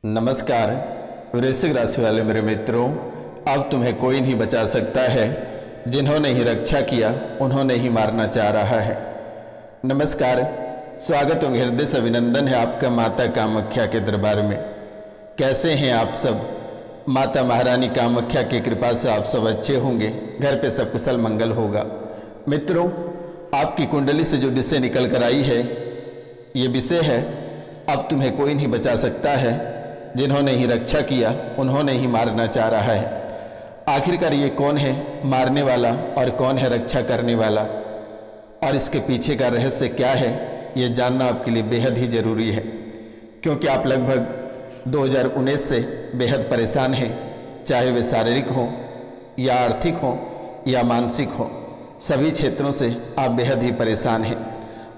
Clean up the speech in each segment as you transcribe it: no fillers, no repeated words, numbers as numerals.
नमस्कार वृश्चिक राशि वाले मेरे मित्रों, अब तुम्हें कोई नहीं बचा सकता है। जिन्होंने ही रक्षा किया उन्होंने ही मारना चाह रहा है। नमस्कार, स्वागत और हृदय से अभिनंदन है आपका माता कामाख्या के दरबार में। कैसे हैं आप सब? माता महारानी कामाख्या की कृपा से आप सब अच्छे होंगे, घर पे सब कुशल मंगल होगा। मित्रों, आपकी कुंडली से जो विषय निकल कर आई है, ये विषय है अब तुम्हें कोई नहीं बचा सकता है। जिन्होंने ही रक्षा किया उन्होंने ही मारना चाह रहा है। आखिरकार ये कौन है मारने वाला और कौन है रक्षा करने वाला, और इसके पीछे का रहस्य क्या है, ये जानना आपके लिए बेहद ही ज़रूरी है। क्योंकि आप लगभग 2019 से बेहद परेशान हैं, चाहे वे शारीरिक हों या आर्थिक हों या मानसिक हों, सभी क्षेत्रों से आप बेहद ही परेशान हैं।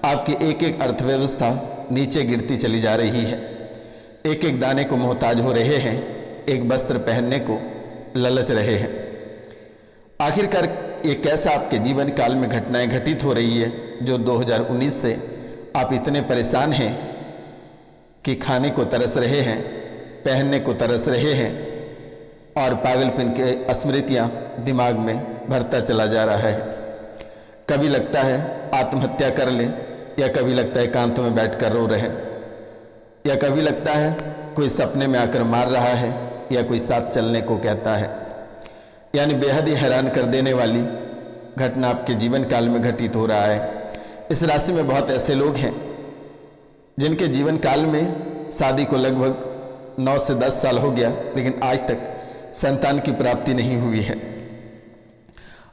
आपकी एक एक अर्थव्यवस्था नीचे गिरती चली जा रही है। एक एक दाने को मोहताज हो रहे हैं, एक वस्त्र पहनने को ललच रहे हैं। आखिरकार ये कैसा आपके जीवन काल में घटनाएं घटित हो रही है जो 2019 से आप इतने परेशान हैं कि खाने को तरस रहे हैं, पहनने को तरस रहे हैं, और पागलपन के स्मृतियाँ दिमाग में भरता चला जा रहा है। कभी लगता है आत्महत्या कर लें, या कभी लगता है एकांत में बैठकर रो रहे, या कभी लगता है कोई सपने में आकर मार रहा है, या कोई साथ चलने को कहता है। यानी बेहद ही हैरान कर देने वाली घटना आपके जीवन काल में घटित हो रहा है। इस राशि में बहुत ऐसे लोग हैं जिनके जीवन काल में शादी को लगभग 9 से 10 साल हो गया, लेकिन आज तक संतान की प्राप्ति नहीं हुई है।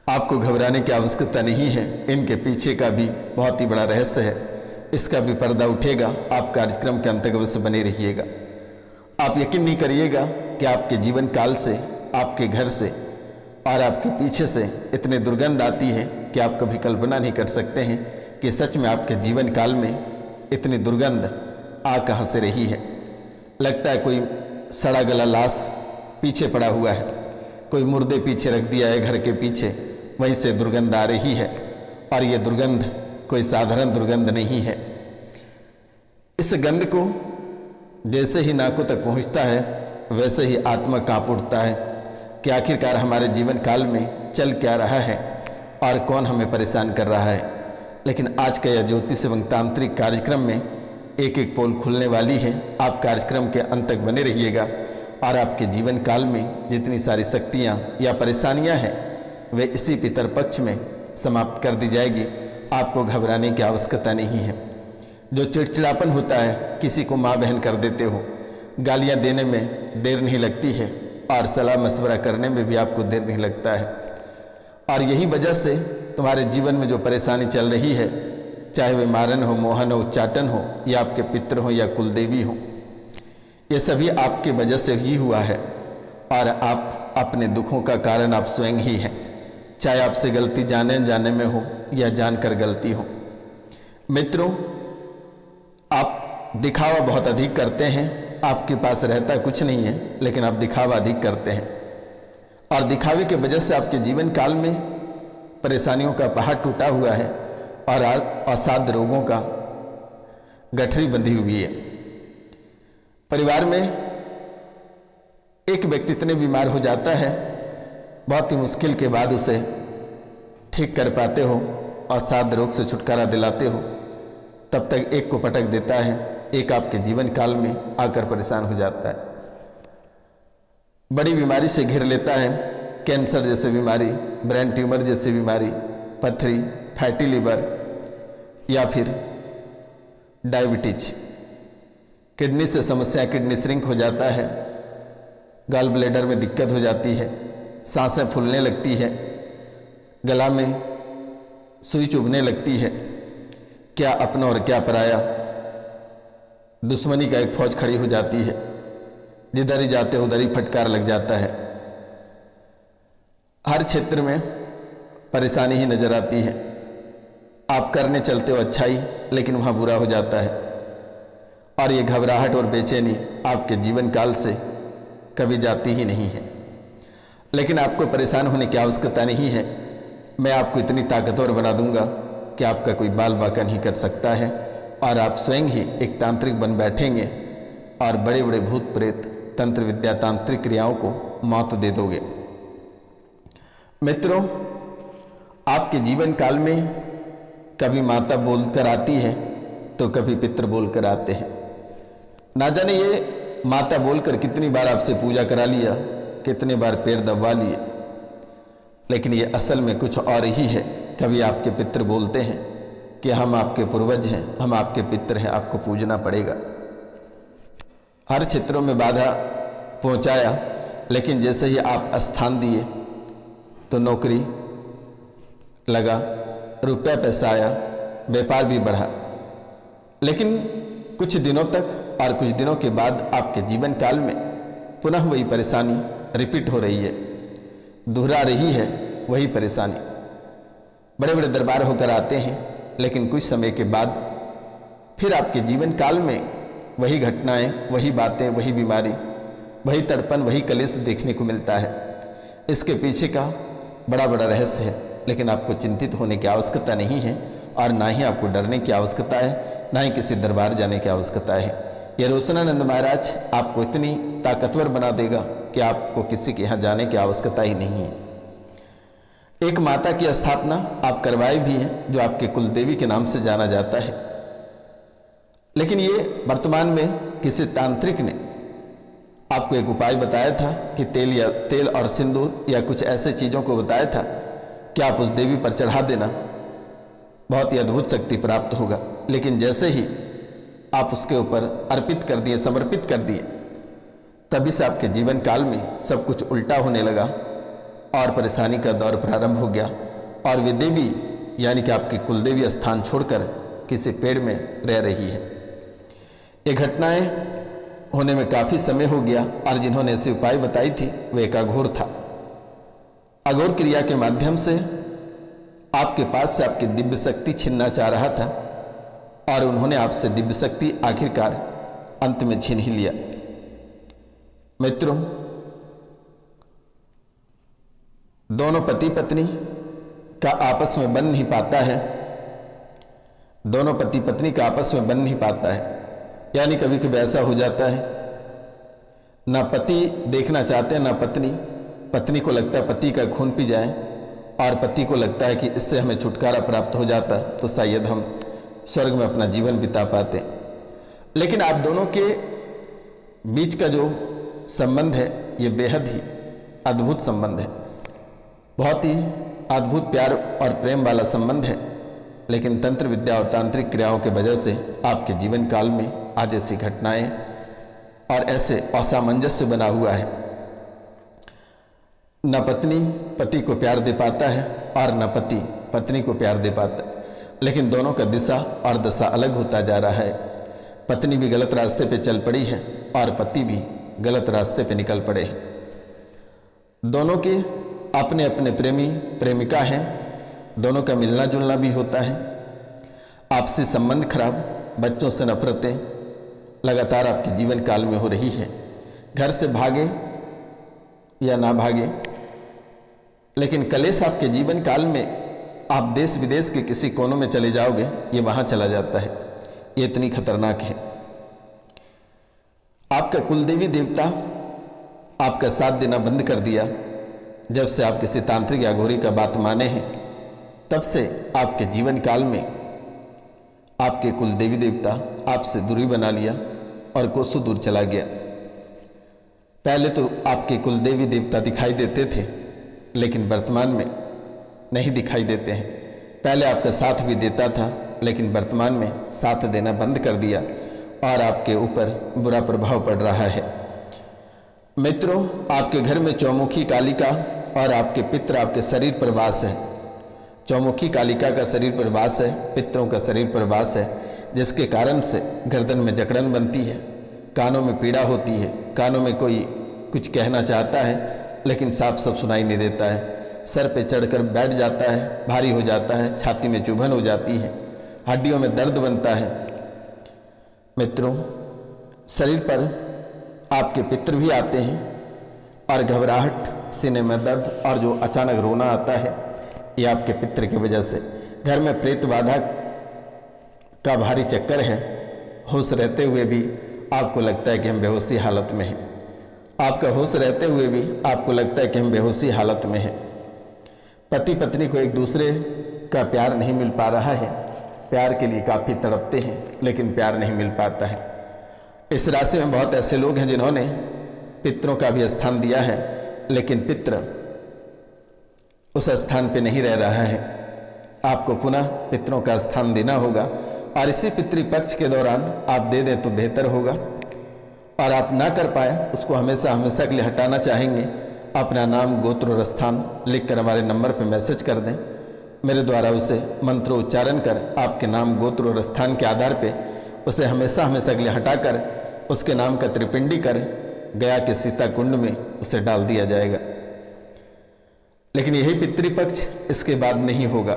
आपको घबराने की आवश्यकता नहीं है, इनके पीछे का भी बहुत ही बड़ा रहस्य है, इसका भी पर्दा उठेगा। आप कार्यक्रम के अंत तक अवश्य बने रहिएगा। आप यकीन नहीं करिएगा कि आपके जीवन काल से, आपके घर से और आपके पीछे से इतने दुर्गंध आती है कि आप कभी कल्पना नहीं कर सकते हैं कि सच में आपके जीवन काल में इतनी दुर्गंध आ कहाँ से रही है। लगता है कोई सड़ा गला लाश पीछे पड़ा हुआ है, कोई मुर्दे पीछे रख दिया है घर के पीछे, वहीं से दुर्गंध आ रही है। और ये दुर्गंध कोई साधारण दुर्गंध नहीं है। इस गंध को जैसे ही नाकों तक पहुंचता है, वैसे ही आत्मा कांप उठता है कि आखिरकार हमारे जीवन काल में चल क्या रहा है और कौन हमें परेशान कर रहा है। लेकिन आज का यह ज्योतिष एवं तांत्रिक कार्यक्रम में एक एक पोल खुलने वाली है। आप कार्यक्रम के अंत तक बने रहिएगा, और आपके जीवन काल में जितनी सारी शक्तियाँ या परेशानियाँ हैं, वे इसी पितर पक्ष में समाप्त कर दी जाएगी। आपको घबराने की आवश्यकता नहीं है। जो चिड़चिड़ापन होता है, किसी को माँ बहन कर देते हो, गालियाँ देने में देर नहीं लगती है, और सलाह मशवरा करने में भी आपको देर नहीं लगता है। और यही वजह से तुम्हारे जीवन में जो परेशानी चल रही है, चाहे वे मारन हो, मोहन हो, उच्चाटन हो, या आपके पितृ हो या कुलदेवी हो, ये सभी आपके वजह से ही हुआ है। और आप अपने दुखों का कारण आप स्वयं ही हैं, चाहे आपसे गलती जाने जाने में हो या जानकर गलती हो। मित्रों, आप दिखावा बहुत अधिक करते हैं। आपके पास रहता कुछ नहीं है, लेकिन आप दिखावा अधिक करते हैं, और दिखावे की वजह से आपके जीवन काल में परेशानियों का पहाड़ टूटा हुआ है, और असाध्य रोगों का गठरी बंधी हुई है। परिवार में एक व्यक्ति इतने बीमार हो जाता है, बहुत ही मुश्किल के बाद उसे ठीक कर पाते हो और साध रोग से छुटकारा दिलाते हो, तब तक एक को पटक देता है, एक आपके जीवन काल में आकर परेशान हो जाता है, बड़ी बीमारी से घेर लेता है। कैंसर जैसे बीमारी, ब्रेन ट्यूमर जैसी बीमारी, पथरी, फैटी लीवर, या फिर डायबिटीज, किडनी से समस्या, किडनी श्रिंक हो जाता है, गॉल ब्लैडर में दिक्कत हो जाती है, सांसें फूलने लगती है, गला में सुई चुभने लगती है। क्या अपना और क्या पराया, दुश्मनी का एक फौज खड़ी हो जाती है। जिधर ही जाते उधर ही फटकार लग जाता है। हर क्षेत्र में परेशानी ही नजर आती है। आप करने चलते हो अच्छाई, लेकिन वहाँ बुरा हो जाता है। और ये घबराहट और बेचैनी आपके जीवन काल से कभी जाती ही नहीं है। लेकिन आपको परेशान होने की आवश्यकता नहीं है। मैं आपको इतनी ताकतवर बना दूंगा कि आपका कोई बाल बाका नहीं कर सकता है, और आप स्वयं ही एक तांत्रिक बन बैठेंगे और बड़े बड़े भूत प्रेत तंत्र विद्या तांत्रिक क्रियाओं को मौत दे दोगे। मित्रों, आपके जीवन काल में कभी माता बोलकर आती है तो कभी पितर बोलकर आते हैं। ना जाने ये माता बोलकर कितनी बार आपसे पूजा करा लिया, कितने बार पैर दबवा लिए, लेकिन ये असल में कुछ और ही है। कभी आपके पितर बोलते हैं कि हम आपके पूर्वज हैं, हम आपके पितर हैं, आपको पूजना पड़ेगा। हर क्षेत्रों में बाधा पहुंचाया, लेकिन जैसे ही आप स्थान दिए तो नौकरी लगा, रुपया पैसा आया, व्यापार भी बढ़ा। लेकिन कुछ दिनों तक और कुछ दिनों के बाद आपके जीवन काल में पुनः वही परेशानी रिपीट हो रही है, दोहरा रही है वही परेशानी। बड़े बड़े दरबार होकर आते हैं, लेकिन कुछ समय के बाद फिर आपके जीवन काल में वही घटनाएं, वही बातें, वही बीमारी, वही तड़पन, वही कलेश देखने को मिलता है। इसके पीछे का बड़ा बड़ा रहस्य है, लेकिन आपको चिंतित होने की आवश्यकता नहीं है और ना ही आपको डरने की आवश्यकता है, ना ही किसी दरबार जाने की आवश्यकता है। ये रोशनानंद महाराज आपको इतनी ताकतवर बना देगा कि आपको किसी के यहाँ जाने की आवश्यकता ही नहीं है। एक माता की स्थापना आप करवाए भी हैं, जो आपके कुलदेवी के नाम से जाना जाता है। लेकिन ये वर्तमान में किसी तांत्रिक ने आपको एक उपाय बताया था कि तेल और सिंदूर या कुछ ऐसे चीज़ों को बताया था कि आप उस देवी पर चढ़ा देना, बहुत ही अद्भुत शक्ति प्राप्त होगा। लेकिन जैसे ही आप उसके ऊपर अर्पित कर दिए, समर्पित कर दिए, तभी से आपके जीवन काल में सब कुछ उल्टा होने लगा और परेशानी का दौर प्रारंभ हो गया। और वे देवी यानी कि आपकी कुलदेवी स्थान छोड़कर किसी पेड़ में रह रही है। ये घटनाएं होने में काफ़ी समय हो गया और जिन्होंने ऐसे उपाय बताई थी वह एक अघोर था। अघोर क्रिया के माध्यम से आपके पास से आपकी दिव्य शक्ति छीनना चाह रहा था और उन्होंने आपसे दिव्य शक्ति आखिरकार अंत में छीन ही लिया। मित्रों, दोनों पति पत्नी का आपस में बन नहीं पाता है, दोनों पति पत्नी का आपस में बन नहीं पाता है। यानी कभी कभी ऐसा हो जाता है, ना पति देखना चाहते हैं ना पत्नी, पत्नी को लगता है पति का खून पी जाए और पति को लगता है कि इससे हमें छुटकारा प्राप्त हो जाता तो शायद हम स्वर्ग में अपना जीवन बिता पाते। लेकिन आप दोनों के बीच का जो संबंध है ये बेहद ही अद्भुत संबंध है, बहुत ही अद्भुत प्यार और प्रेम वाला संबंध है। लेकिन तंत्र विद्या और तांत्रिक क्रियाओं के वजह से आपके जीवन काल में आज ऐसी घटनाएं और ऐसे असामंजस्य बना हुआ है। न पत्नी पति को प्यार दे पाता है और न पति पत्नी को प्यार दे पाता है, लेकिन दोनों का दिशा और दशा अलग होता जा रहा है। पत्नी भी गलत रास्ते पे चल पड़ी है और पति भी गलत रास्ते पे निकल पड़े हैं। दोनों के अपने अपने प्रेमी प्रेमिका हैं, दोनों का मिलना जुलना भी होता है, आपसी संबंध खराब, बच्चों से नफरतें लगातार आपके जीवन काल में हो रही है। घर से भागे या ना भागे, लेकिन कलेश आपके जीवन काल में आप देश विदेश के किसी कोनों में चले जाओगे, ये वहां चला जाता है। ये इतनी खतरनाक है। आपका कुलदेवी देवता आपका साथ देना बंद कर दिया। जब से आप किसी तांत्रिक या घोरी का बात माने हैं, तब से आपके जीवन काल में आपके कुलदेवी देवता आपसे दूरी बना लिया और कोसों दूर चला गया। पहले तो आपके कुलदेवी देवता दिखाई देते थे, लेकिन वर्तमान में नहीं दिखाई देते हैं। पहले आपका साथ भी देता था, लेकिन वर्तमान में साथ देना बंद कर दिया और आपके ऊपर बुरा प्रभाव पड़ रहा है। मित्रों, आपके घर में चौमुखी कालिका और आपके पितर आपके शरीर पर वास है। चौमुखी कालिका का शरीर पर वास है, पितरों का शरीर पर वास है, जिसके कारण से गर्दन में जकड़न बनती है, कानों में पीड़ा होती है, कानों में कोई कुछ कहना चाहता है लेकिन साफ साफ सुनाई नहीं देता है, सर पे चढ़कर बैठ जाता है, भारी हो जाता है, छाती में चुभन हो जाती है, हड्डियों में दर्द बनता है। मित्रों, शरीर पर आपके पितर भी आते हैं और घबराहट, सीने में दर्द और जो अचानक रोना आता है, ये आपके पितर की वजह से। घर में प्रेत बाधा का भारी चक्कर है, होश रहते हुए भी आपको लगता है कि हम बेहोशी हालत में हैं। आपका होश रहते हुए भी आपको लगता है कि हम बेहोशी हालत में हैं। पति पत्नी को एक दूसरे का प्यार नहीं मिल पा रहा है, प्यार के लिए काफ़ी तड़पते हैं लेकिन प्यार नहीं मिल पाता है। इस राशि में बहुत ऐसे लोग हैं जिन्होंने पितरों का भी स्थान दिया है, लेकिन पितृ उस स्थान पे नहीं रह रहा है। आपको पुनः पितरों का स्थान देना होगा और इसी पितृपक्ष के दौरान आप दे दें तो बेहतर होगा, और आप ना कर पाए उसको हमेशा हमेशा के लिए हटाना चाहेंगे, अपना नाम गोत्र और स्थान लिखकर हमारे नंबर पर मैसेज कर दें। मेरे द्वारा उसे मंत्र उच्चारण कर आपके नाम गोत्र और स्थान के आधार पे उसे हमेशा हमेशा के लिए हटाकर उसके नाम का त्रिपिंडी कर गया के सीता कुंड में उसे डाल दिया जाएगा। लेकिन यही पितृपक्ष इसके बाद नहीं होगा।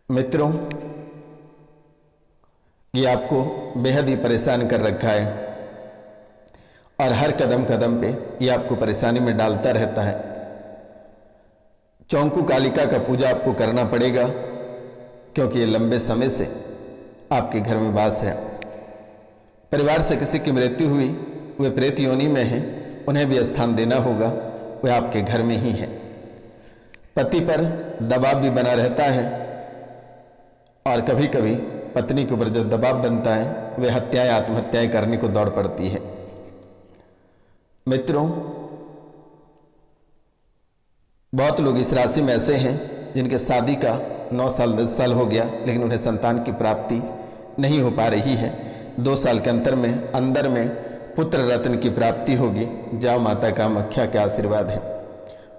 मित्रों, ये आपको बेहद ही परेशान कर रखा है और हर कदम कदम पे ये आपको परेशानी में डालता रहता है। चौंकू कालिका का पूजा आपको करना पड़ेगा, क्योंकि ये लंबे समय से आपके घर में वास है। परिवार से किसी की मृत्यु हुई, वे प्रेत योनि में हैं, उन्हें भी स्थान देना होगा, वे आपके घर में ही है। पति पर दबाव भी बना रहता है और कभी कभी पत्नी के ऊपर जो दबाव बनता है वे हत्याएं आत्महत्याएं करने को दौड़ पड़ती है। मित्रों, बहुत लोग इस राशि में ऐसे हैं जिनके शादी का 9 साल 10 साल हो गया, लेकिन उन्हें संतान की प्राप्ति नहीं हो पा रही है। 2 साल के अंदर में पुत्र रत्न की प्राप्ति होगी। जाओ माता कामाख्या के आशीर्वाद है।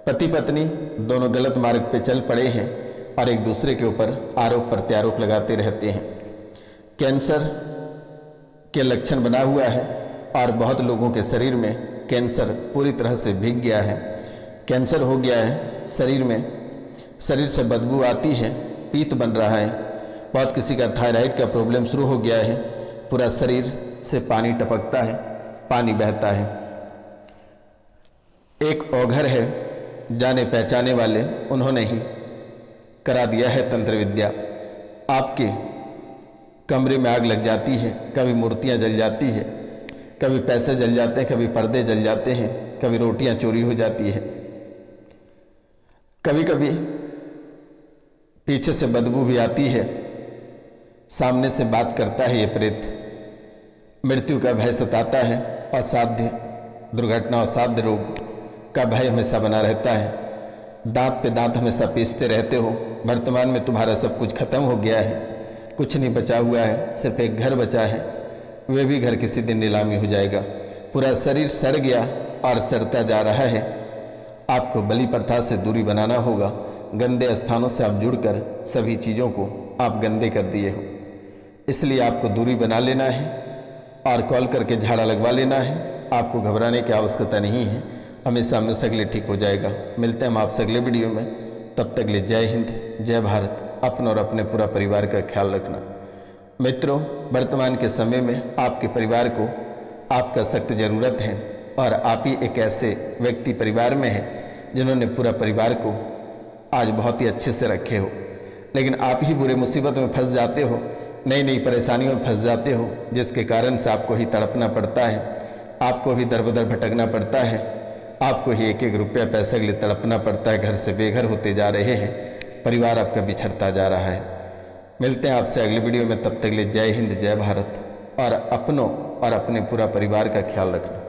पति पत्नी दोनों गलत मार्ग पे चल पड़े हैं और एक दूसरे के ऊपर आरोप प्रत्यारोप लगाते रहते हैं। कैंसर के लक्षण बना हुआ है और बहुत लोगों के शरीर में कैंसर पूरी तरह से भीग गया है। कैंसर हो गया है शरीर में, शरीर से बदबू आती है, पीत बन रहा है। बहुत किसी का थायराइड का प्रॉब्लम शुरू हो गया है, पूरा शरीर से पानी टपकता है, पानी बहता है। एक औघर है जाने पहचाने वाले, उन्होंने ही करा दिया है तंत्र विद्या। आपके कमरे में आग लग जाती है, कभी मूर्तियां जल जाती है, कभी पैसे जल जाते हैं, कभी पर्दे जल जाते हैं, कभी रोटियां चोरी हो जाती है, कभी कभी पीछे से बदबू भी आती है, सामने से बात करता है ये प्रेत। मृत्यु का भय सताता है, असाध्य दुर्घटना असाध्य रोग का भय हमेशा बना रहता है। दांत पे दांत हमेशा पीसते रहते हो। वर्तमान में तुम्हारा सब कुछ खत्म हो गया है, कुछ नहीं बचा हुआ है, सिर्फ एक घर बचा है, वे भी घर किसी दिन नीलामी हो जाएगा। पूरा शरीर सड़ गया और सड़ता जा रहा है। आपको बलि प्रथा से दूरी बनाना होगा। गंदे स्थानों से आप जुड़कर सभी चीज़ों को आप गंदे कर दिए हो, इसलिए आपको दूरी बना लेना है और कॉल करके झाड़ा लगवा लेना है। आपको घबराने की आवश्यकता नहीं है, हमेशा हमेशा के लिए ठीक हो जाएगा। मिलते हैं हम आपसे अगले वीडियो में, तब तक के लिए जय हिंद, जय भारत। अपना और अपने पूरा परिवार का ख्याल रखना। मित्रों, वर्तमान के समय में आपके परिवार को आपका सख्त ज़रूरत है और आप ही एक ऐसे व्यक्ति परिवार में हैं जिन्होंने पूरा परिवार को आज बहुत ही अच्छे से रखे हो, लेकिन आप ही बुरे मुसीबत में फंस जाते हो, नई नई परेशानियों में फंस जाते हो, जिसके कारण से आपको ही तड़पना पड़ता है, आपको भी दर बदर भटकना पड़ता है, आपको ही एक एक रुपया पैसे के लिए तड़पना पड़ता है। घर से बेघर होते जा रहे हैं, परिवार आपका बिछड़ता जा रहा है। मिलते हैं आपसे अगली वीडियो में, तब तक के लिए जय हिंद, जय भारत और अपनों और अपने पूरा परिवार का ख्याल रखना।